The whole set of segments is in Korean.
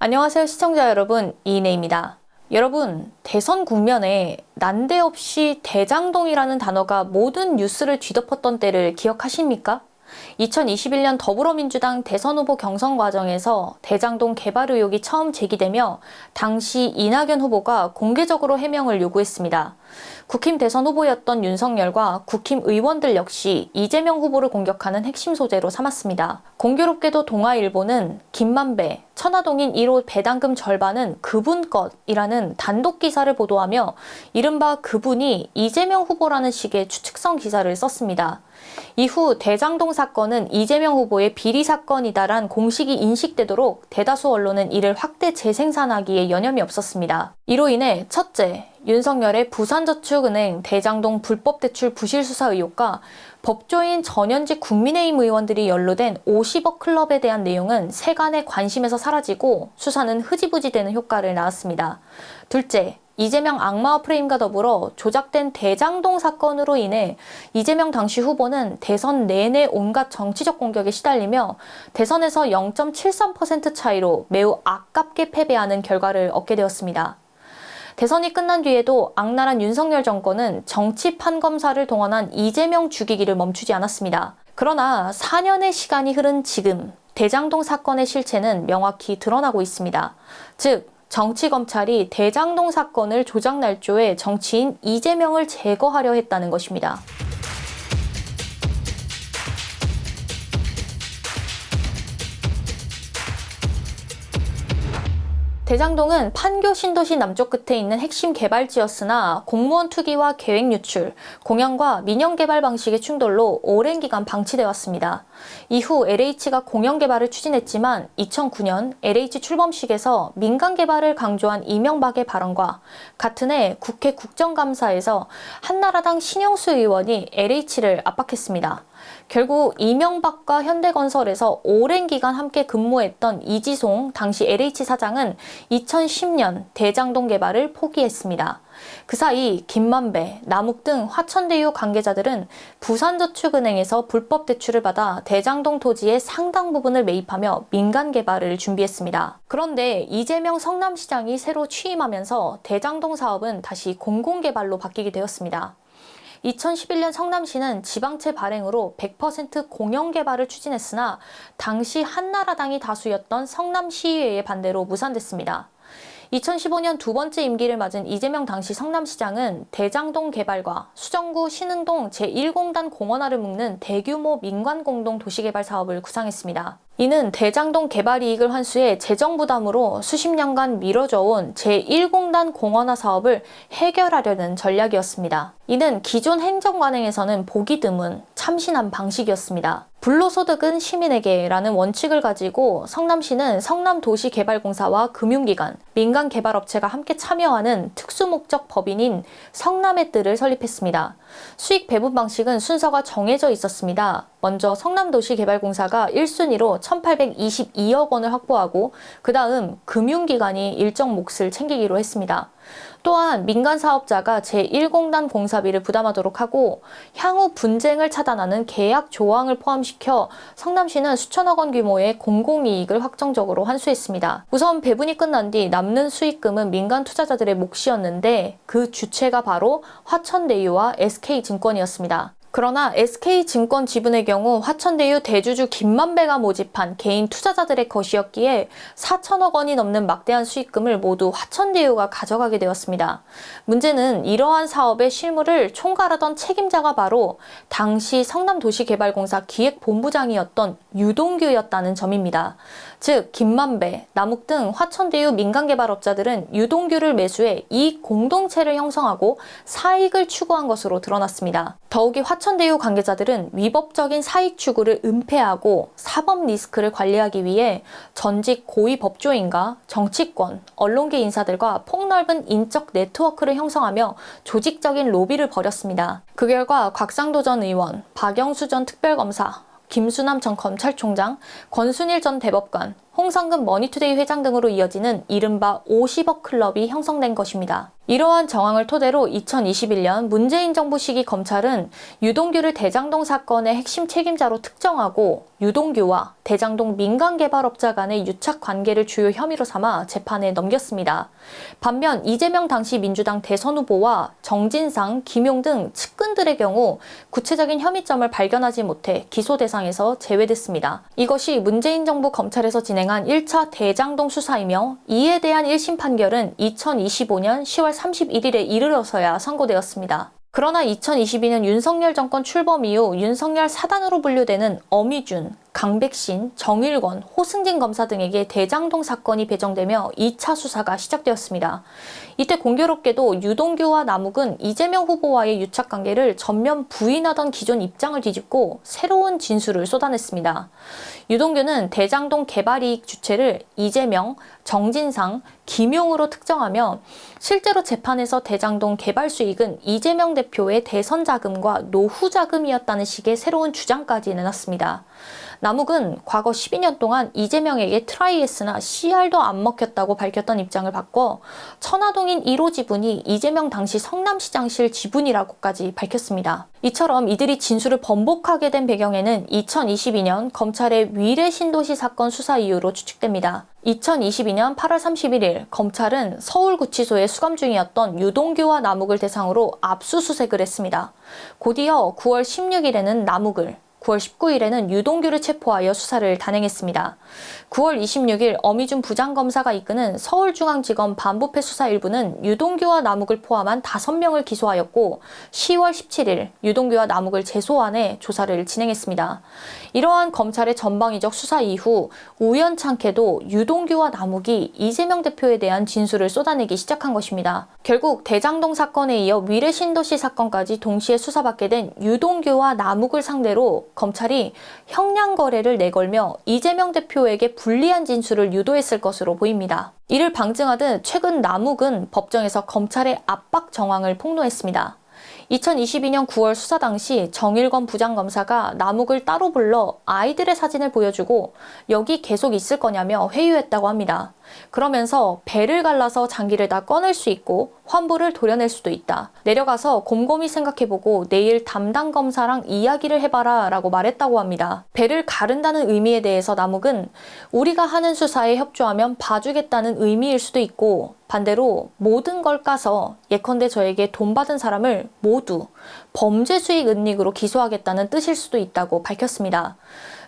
안녕하세요 시청자 여러분, 이인혜입니다. 여러분, 대선 국면에 난데없이 대장동이라는 단어가 모든 뉴스를 뒤덮었던 때를 기억하십니까? 2021년 더불어민주당 대선 후보 경선 과정에서 대장동 개발 의혹이 처음 제기되며 당시 이낙연 후보가 공개적으로 해명을 요구했습니다. 국힘 대선 후보였던 윤석열과 국힘 의원들 역시 이재명 후보를 공격하는 핵심 소재로 삼았습니다. 공교롭게도 동아일보는 김만배, 천화동인 1호 배당금 절반은 그분 것이라는 단독 기사를 보도하며 이른바 그분이 이재명 후보라는 식의 추측성 기사를 썼습니다. 이후 대장동 사건은 이재명 후보의 비리 사건이다란 공식이 인식되도록 대다수 언론은 이를 확대 재생산하기에 여념이 없었습니다. 이로 인해 첫째, 윤석열의 부산저축은행 대장동 불법 대출 부실 수사 의혹과 법조인 전현직 국민의힘 의원들이 연루된 50억 클럽에 대한 내용은 세간의 관심에서 사라지고 수사는 흐지부지되는 효과를 낳았습니다. 둘째, 이재명 악마화 프레임과 더불어 조작된 대장동 사건으로 인해 이재명 당시 후보는 대선 내내 온갖 정치적 공격에 시달리며 대선에서 0.73% 차이로 매우 아깝게 패배하는 결과를 얻게 되었습니다. 대선이 끝난 뒤에도 악랄한 윤석열 정권은 정치 판검사를 동원한 이재명 죽이기를 멈추지 않았습니다. 그러나 4년의 시간이 흐른 지금 대장동 사건의 실체는 명확히 드러나고 있습니다. 즉, 정치검찰이 대장동 사건을 조작 날조해 정치인 이재명을 제거하려 했다는 것입니다. 대장동은 판교 신도시 남쪽 끝에 있는 핵심 개발지였으나 공무원 투기와 계획 유출, 공영과 민영 개발 방식의 충돌로 오랜 기간 방치되어 왔습니다. 이후 LH가 공영 개발을 추진했지만 2009년 LH 출범식에서 민간 개발을 강조한 이명박의 발언과 같은 해 국회 국정감사에서 한나라당 신영수 의원이 LH를 압박했습니다. 결국 이명박과 현대건설에서 오랜 기간 함께 근무했던 이지송 당시 LH 사장은 2010년 대장동 개발을 포기했습니다. 그 사이 김만배, 남욱 등 화천대유 관계자들은 부산저축은행에서 불법 대출을 받아 대장동 토지의 상당 부분을 매입하며 민간 개발을 준비했습니다. 그런데 이재명 성남시장이 새로 취임하면서 대장동 사업은 다시 공공개발로 바뀌게 되었습니다. 2011년 성남시는 지방채 발행으로 100% 공영개발을 추진했으나 당시 한나라당이 다수였던 성남시의회의 반대로 무산됐습니다. 2015년 두 번째 임기를 맞은 이재명 당시 성남시장은 대장동 개발과 수정구 신흥동 제1공단 공원화를 묶는 대규모 민관공동 도시개발 사업을 구상했습니다. 이는 대장동 개발 이익을 환수해 재정 부담으로 수십 년간 미뤄져온 제1공단 공원화 사업을 해결하려는 전략이었습니다. 이는 기존 행정관행에서는 보기 드문 참신한 방식이었습니다. 불로소득은 시민에게라는 원칙을 가지고 성남시는 성남도시개발공사와 금융기관, 민간개발업체가 함께 참여하는 특수목적 법인인 성남의 뜰을 설립했습니다. 수익 배분 방식은 순서가 정해져 있었습니다. 먼저 성남도시개발공사가 1순위로 1,822억 원을 확보하고 그 다음 금융기관이 일정 몫을 챙기기로 했습니다. 또한 민간사업자가 제1공단 공사비를 부담하도록 하고 향후 분쟁을 차단하는 계약 조항을 포함시켜 성남시는 수천억 원 규모의 공공이익을 확정적으로 환수했습니다. 우선 배분이 끝난 뒤 남는 수익금은 민간 투자자들의 몫이었는데 그 주체가 바로 화천대유와 SK증권이었습니다. 그러나 SK증권 지분의 경우 화천대유 대주주 김만배가 모집한 개인 투자자들의 것이었기에 4천억 원이 넘는 막대한 수익금을 모두 화천대유가 가져가게 되었습니다. 문제는 이러한 사업의 실무를 총괄하던 책임자가 바로 당시 성남도시개발공사 기획본부장이었던 유동규였다는 점입니다. 즉 김만배, 남욱 등 화천대유 민간개발업자들은 유동규를 매수해 이익 공동체를 형성하고 사익을 추구한 것으로 드러났습니다. 더욱이 화천대유 관계자들은 위법적인 사익 추구를 은폐하고 사법 리스크를 관리하기 위해 전직 고위 법조인과 정치권, 언론계 인사들과 폭넓은 인적 네트워크를 형성하며 조직적인 로비를 벌였습니다. 그 결과 곽상도 전 의원, 박영수 전 특별검사, 김수남 전 검찰총장, 권순일 전 대법관, 홍성근 머니투데이 회장 등으로 이어지는 이른바 50억 클럽이 형성된 것입니다. 이러한 정황을 토대로 2021년 문재인 정부 시기 검찰은 유동규를 대장동 사건의 핵심 책임자로 특정하고 유동규와 대장동 민간개발업자 간의 유착 관계를 주요 혐의로 삼아 재판에 넘겼습니다. 반면 이재명 당시 민주당 대선 후보와 정진상, 김용 등 측근들의 경우 구체적인 혐의점을 발견하지 못해 기소 대상에서 제외됐습니다. 이것이 문재인 정부 검찰에서 진행한 1차 대장동 수사이며 이에 대한 1심 판결은 2025년 10월 31일에 이르러서야 선고되었습니다. 그러나 2022년 윤석열 정권 출범 이후 윤석열 사단으로 분류되는 어미준, 강백신, 정일권, 호승진 검사 등에게 대장동 사건이 배정되며 2차 수사가 시작되었습니다. 이때 공교롭게도 유동규와 남욱은 이재명 후보와의 유착관계를 전면 부인하던 기존 입장을 뒤집고 새로운 진술을 쏟아냈습니다. 유동규는 대장동 개발이익 주체를 이재명, 정진상, 김용으로 특정하며 실제로 재판에서 대장동 개발 수익은 이재명 대표의 대선 자금과 노후 자금이었다는 식의 새로운 주장까지 내놨습니다. 남욱은 과거 12년 동안 이재명에게 트라이에스나 CR도 안 먹혔다고 밝혔던 입장을 바꿔 천화동인 1호 지분이 이재명 당시 성남시장실 지분이라고까지 밝혔습니다. 이처럼 이들이 진술을 번복하게 된 배경에는 2022년 검찰의 위례 신도시 사건 수사 이유로 추측됩니다. 2022년 8월 31일 검찰은 서울구치소에 수감 중이었던 유동규와 남욱을 대상으로 압수수색을 했습니다. 곧이어 9월 16일에는 남욱을, 9월 19일에는 유동규를 체포하여 수사를 단행했습니다. 9월 26일 어미준 부장검사가 이끄는 서울중앙지검 반부패 수사 1부는 유동규와 남욱을 포함한 5명을 기소하였고 10월 17일 유동규와 남욱을 재소환해 조사를 진행했습니다. 이러한 검찰의 전방위적 수사 이후 우연찮게도 유동규와 남욱이 이재명 대표에 대한 진술을 쏟아내기 시작한 것입니다. 결국 대장동 사건에 이어 위례 신도시 사건까지 동시에 수사받게 된 유동규와 남욱을 상대로 검찰이 형량 거래를 내걸며 이재명 대표에게 불리한 진술을 유도했을 것으로 보입니다. 이를 방증하듯 최근 남욱은 법정에서 검찰의 압박 정황을 폭로했습니다. 2022년 9월 수사 당시 정일권 부장검사가 남욱을 따로 불러 아이들의 사진을 보여주고 여기 계속 있을 거냐며 회유했다고 합니다. 그러면서 배를 갈라서 장기를 다 꺼낼 수 있고 환부를 도려낼 수도 있다. 내려가서 곰곰이 생각해보고 내일 담당 검사랑 이야기를 해봐라 라고 말했다고 합니다. 배를 가른다는 의미에 대해서 남욱은 우리가 하는 수사에 협조하면 봐주겠다는 의미일 수도 있고 반대로 모든 걸 까서 예컨대 저에게 돈 받은 사람을 모두 범죄 수익 은닉으로 기소하겠다는 뜻일 수도 있다고 밝혔습니다.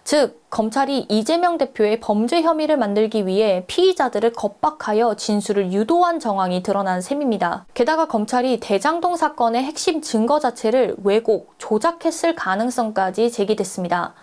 즉, 검찰이 이재명 대표의 범죄 혐의를 만들기 위해 피의자들을 겁박하여 진술을 유도한 정황이 드러난 셈입니다. 게다가 검찰이 대장동 사건의 핵심 증거 자체를 왜곡, 조작했을 가능성까지 제기됐습니다.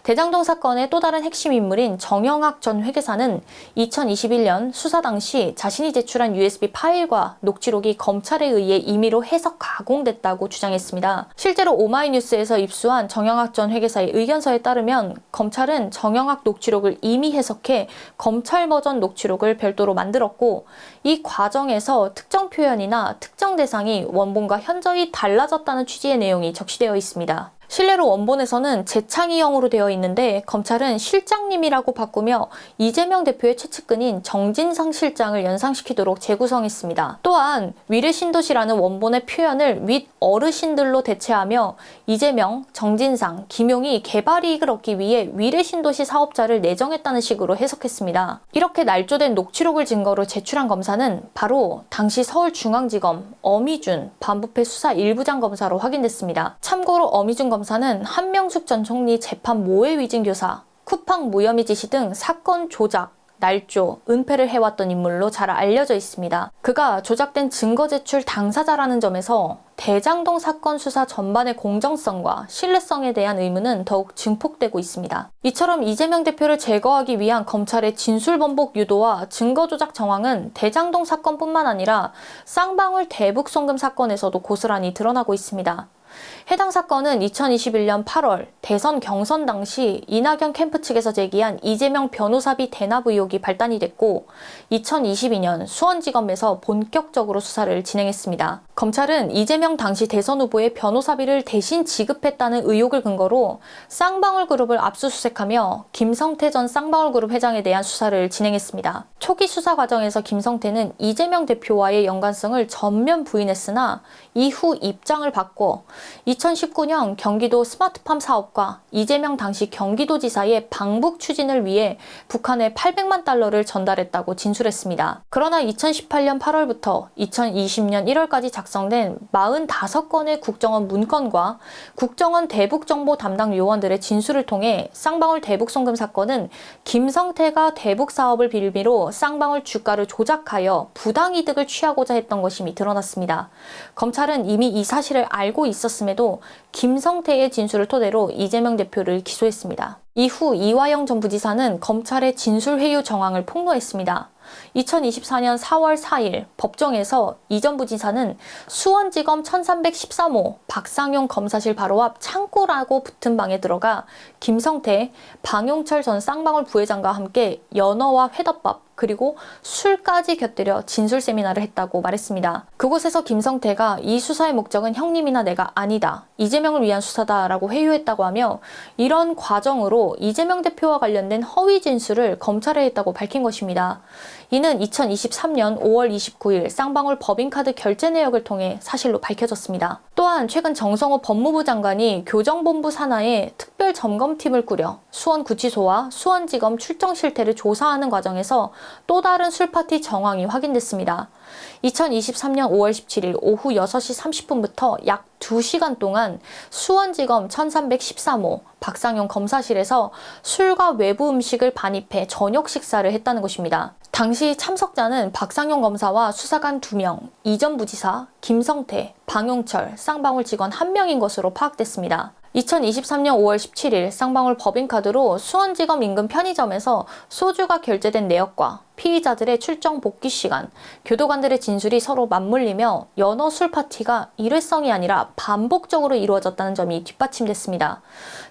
대장동 사건의 또 다른 핵심 인물인 정영학 전 회계사는 2021년 수사 당시 자신이 제출한 USB 파일과 녹취록이 검찰에 의해 임의로 해석 가공됐다고 주장했습니다. 실제로 오마이뉴스에서 입수한 정영학 전 회계사의 의견서에 따르면 검찰은 정영학 녹취록을 임의 해석해 검찰 버전 녹취록을 별도로 만들었고 이 과정에서 특정 표현이나 특정 대상이 원본과 현저히 달라졌다는 취지의 내용이 적시되어 있습니다. 실례로 원본에서는 재창희형으로 되어 있는데 검찰은 실장님이라고 바꾸며 이재명 대표의 최측근인 정진상 실장을 연상시키도록 재구성했습니다. 또한 위례신도시라는 원본의 표현을 윗 어르신들로 대체하며 이재명, 정진상, 김용이 개발이익을 얻기 위해 위례신도시 사업자를 내정했다는 식으로 해석했습니다. 이렇게 날조된 녹취록을 증거로 제출한 검사는 바로 당시 서울중앙지검 어미준 반부패 수사 1부장 검사로 확인됐습니다. 참고로 어미준 검사는 한명숙 전 총리 재판 모해 위증 교사, 쿠팡 무혐의 지시 등 사건 조작, 날조, 은폐를 해왔던 인물로 잘 알려져 있습니다. 그가 조작된 증거 제출 당사자라는 점에서 대장동 사건 수사 전반의 공정성과 신뢰성에 대한 의문은 더욱 증폭되고 있습니다. 이처럼 이재명 대표를 제거하기 위한 검찰의 진술 번복 유도와 증거 조작 정황은 대장동 사건뿐만 아니라 쌍방울 대북 송금 사건에서도 고스란히 드러나고 있습니다. 해당 사건은 2021년 8월 대선 경선 당시 이낙연 캠프 측에서 제기한 이재명 변호사비 대납 의혹이 발단이 됐고 2022년 수원지검에서 본격적으로 수사를 진행했습니다. 검찰은 이재명 당시 대선 후보의 변호사비를 대신 지급했다는 의혹을 근거로 쌍방울그룹을 압수수색하며 김성태 전 쌍방울그룹 회장에 대한 수사를 진행했습니다. 초기 수사 과정에서 김성태는 이재명 대표와의 연관성을 전면 부인했으나 이후 입장을 바꿔 2019년 경기도 스마트팜 사업과 이재명 당시 경기도지사의 방북 추진을 위해 북한에 800만 달러를 전달했다고 진술했습니다. 그러나 2018년 8월부터 2020년 1월까지 작성된 45건의 국정원 문건과 국정원 대북정보 담당 요원들의 진술을 통해 쌍방울 대북 송금 사건은 김성태가 대북 사업을 빌미로 쌍방울 주가를 조작하여 부당이득을 취하고자 했던 것임이 드러났습니다. 검찰은 이미 이 사실을 알고 있었음에도 김성태의 진술을 토대로 이재명 대표를 기소했습니다. 이후 이화영 전 부지사는 검찰의 진술회유 정황을 폭로했습니다. 2024년 4월 4일 법정에서 이 전 부지사는 수원지검 1313호 박상용 검사실 바로 앞 창고라고 붙은 방에 들어가 김성태, 방용철 전 쌍방울 부회장과 함께 연어와 회덮밥 그리고 술까지 곁들여 진술 세미나를 했다고 말했습니다. 그곳에서 김성태가 이 수사의 목적은 형님이나 내가 아니다. 이재명을 위한 수사다라고 회유했다고 하며 이런 과정으로 이재명 대표와 관련된 허위 진술을 검찰에 했다고 밝힌 것입니다. 이는 2023년 5월 29일 쌍방울 법인카드 결제 내역을 통해 사실로 밝혀졌습니다. 또한 최근 정성호 법무부 장관이 교정본부 산하에 특별점검팀을 꾸려 수원구치소와 수원지검 출정 실태를 조사하는 과정에서 또 다른 술파티 정황이 확인됐습니다. 2023년 5월 17일 오후 6시 30분부터 약 2시간 동안 수원지검 1313호 박상용 검사실에서 술과 외부 음식을 반입해 저녁 식사를 했다는 것입니다. 당시 참석자는 박상용 검사와 수사관 2명, 이 전 부지사, 김성태, 방용철, 쌍방울 직원 1명인 것으로 파악됐습니다. 2023년 5월 17일 쌍방울 법인카드로 수원지검 인근 편의점에서 소주가 결제된 내역과 피의자들의 출정 복귀 시간, 교도관들의 진술이 서로 맞물리며 연어 술 파티가 일회성이 아니라 반복적으로 이루어졌다는 점이 뒷받침됐습니다.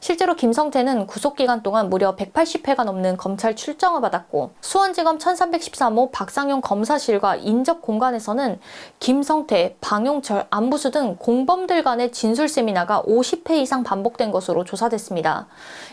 실제로 김성태는 구속기간 동안 무려 180회가 넘는 검찰 출정을 받았고 수원지검 1313호 박상용 검사실과 인접 공간에서는 김성태, 방용철, 안부수 등 공범들 간의 진술 세미나가 50회 이상 반복된 것으로 조사됐습니다.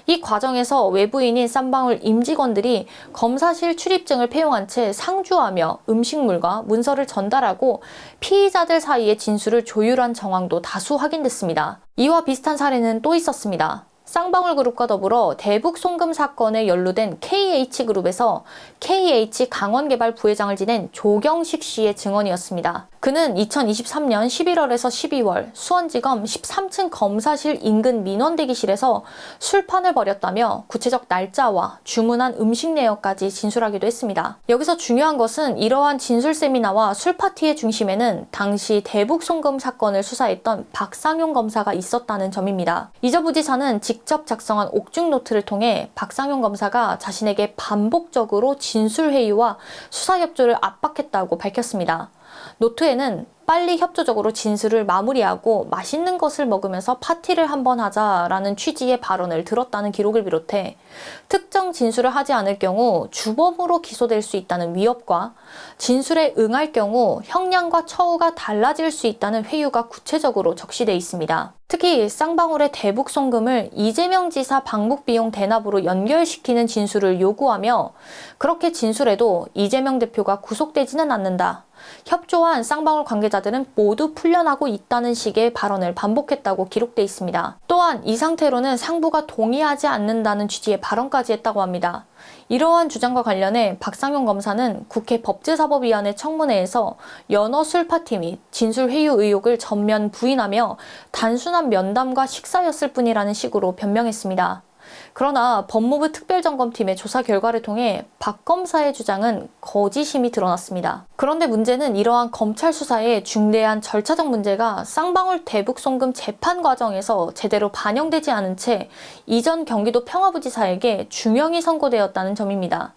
이 과정에서 외부인인 쌍방울 임직원들이 검사실 출입증을 폐용한 채 상주하며 음식물과 문서를 전달하고 피의자들 사이의 진술을 조율한 정황도 다수 확인됐습니다. 이와 비슷한 사례는 또 있었습니다. 쌍방울그룹과 더불어 대북 송금 사건에 연루된 KH그룹에서 KH 강원개발 부회장을 지낸 조경식 씨의 증언이었습니다. 그는 2023년 11월에서 12월 수원지검 13층 검사실 인근 민원대기실에서 술판을 벌였다며 구체적 날짜와 주문한 음식 내역까지 진술하기도 했습니다. 여기서 중요한 것은 이러한 진술 세미나와 술파티의 중심에는 당시 대북 송금 사건을 수사했던 박상용 검사가 있었다는 점입니다. 이저 부지사는 직접 작성한 옥중 노트를 통해 박상용 검사가 자신에게 반복적으로 진술 회유와 수사 협조를 압박했다고 밝혔습니다. 노트에는 빨리 협조적으로 진술을 마무리하고 맛있는 것을 먹으면서 파티를 한번 하자라는 취지의 발언을 들었다는 기록을 비롯해 특정 진술을 하지 않을 경우 주범으로 기소될 수 있다는 위협과 진술에 응할 경우 형량과 처우가 달라질 수 있다는 회유가 구체적으로 적시돼 있습니다. 특히 쌍방울의 대북 송금을 이재명 지사 방북 비용 대납으로 연결시키는 진술을 요구하며 그렇게 진술해도 이재명 대표가 구속되지는 않는다. 협조한 쌍방울 관계자들은 모두 풀려나고 있다는 식의 발언을 반복했다고 기록돼 있습니다. 또한 이 상태로는 상부가 동의하지 않는다는 취지의 발언까지 했다고 합니다. 이러한 주장과 관련해 박상용 검사는 국회 법제사법위원회 청문회에서 연어 술파티 및 진술 회유 의혹을 전면 부인하며 단순한 면담과 식사였을 뿐이라는 식으로 변명했습니다. 그러나 법무부 특별점검팀의 조사 결과를 통해 박 검사의 주장은 거짓임이 드러났습니다. 그런데 문제는 이러한 검찰 수사의 중대한 절차적 문제가 쌍방울 대북 송금 재판 과정에서 제대로 반영되지 않은 채 이전 경기도 평화부지사에게 중형이 선고되었다는 점입니다.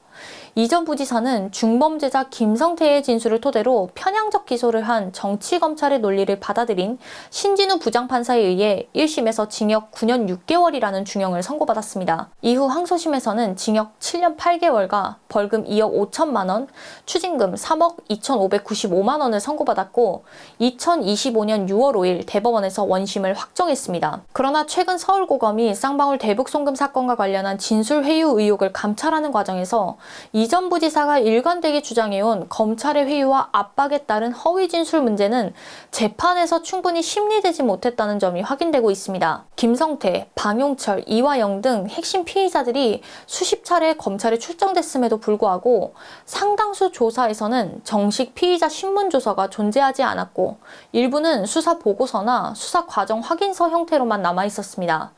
이 전 부지사는 중범죄자 김성태의 진술을 토대로 편향적 기소를 한 정치검찰의 논리를 받아들인 신진우 부장판사에 의해 1심에서 징역 9년 6개월이라는 중형을 선고받았습니다. 이후 항소심에서는 징역 7년 8개월과 벌금 2억 5천만 원, 추징금 3억 2,595만 원을 선고받았고 2025년 6월 5일 대법원에서 원심을 확정했습니다. 그러나 최근 서울고검이 쌍방울 대북 송금 사건과 관련한 진술 회유 의혹을 감찰하는 과정에서 이 전 부지사가 일관되게 주장해온 검찰의 회유와 압박에 따른 허위 진술 문제는 재판에서 충분히 심리되지 못했다는 점이 확인되고 있습니다. 김성태, 방용철, 이화영 등 핵심 피의자들이 수십 차례 검찰에 출정됐음에도 불구하고 상당수 조사에서는 정식 피의자 신문조서가 존재하지 않았고 일부는 수사 보고서나 수사 과정 확인서 형태로만 남아 있었습니다.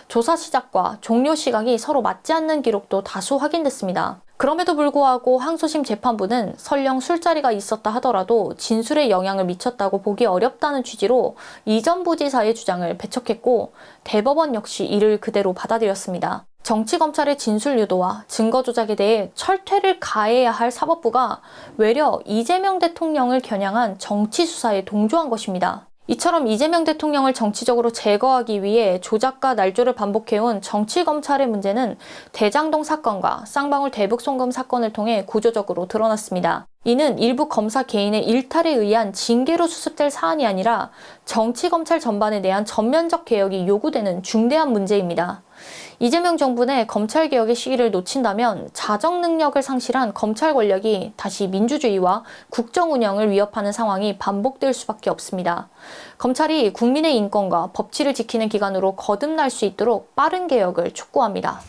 조사 시작과 종료 시각이 서로 맞지 않는 기록도 다수 확인됐습니다. 그럼에도 불구하고 항소심 재판부는 설령 술자리가 있었다 하더라도 진술에 영향을 미쳤다고 보기 어렵다는 취지로 이 전 부지사의 주장을 배척했고 대법원 역시 이를 그대로 받아들였습니다. 정치검찰의 진술 유도와 증거 조작에 대해 철퇴를 가해야 할 사법부가 외려 이재명 대통령을 겨냥한 정치 수사에 동조한 것입니다. 이처럼 이재명 대통령을 정치적으로 제거하기 위해 조작과 날조를 반복해온 정치검찰의 문제는 대장동 사건과 쌍방울 대북 송금 사건을 통해 구조적으로 드러났습니다. 이는 일부 검사 개인의 일탈에 의한 징계로 수습될 사안이 아니라 정치검찰 전반에 대한 전면적 개혁이 요구되는 중대한 문제입니다. 이재명 정부 내 검찰개혁의 시기를 놓친다면 자정 능력을 상실한 검찰 권력이 다시 민주주의와 국정 운영을 위협하는 상황이 반복될 수밖에 없습니다. 검찰이 국민의 인권과 법치를 지키는 기관으로 거듭날 수 있도록 빠른 개혁을 촉구합니다.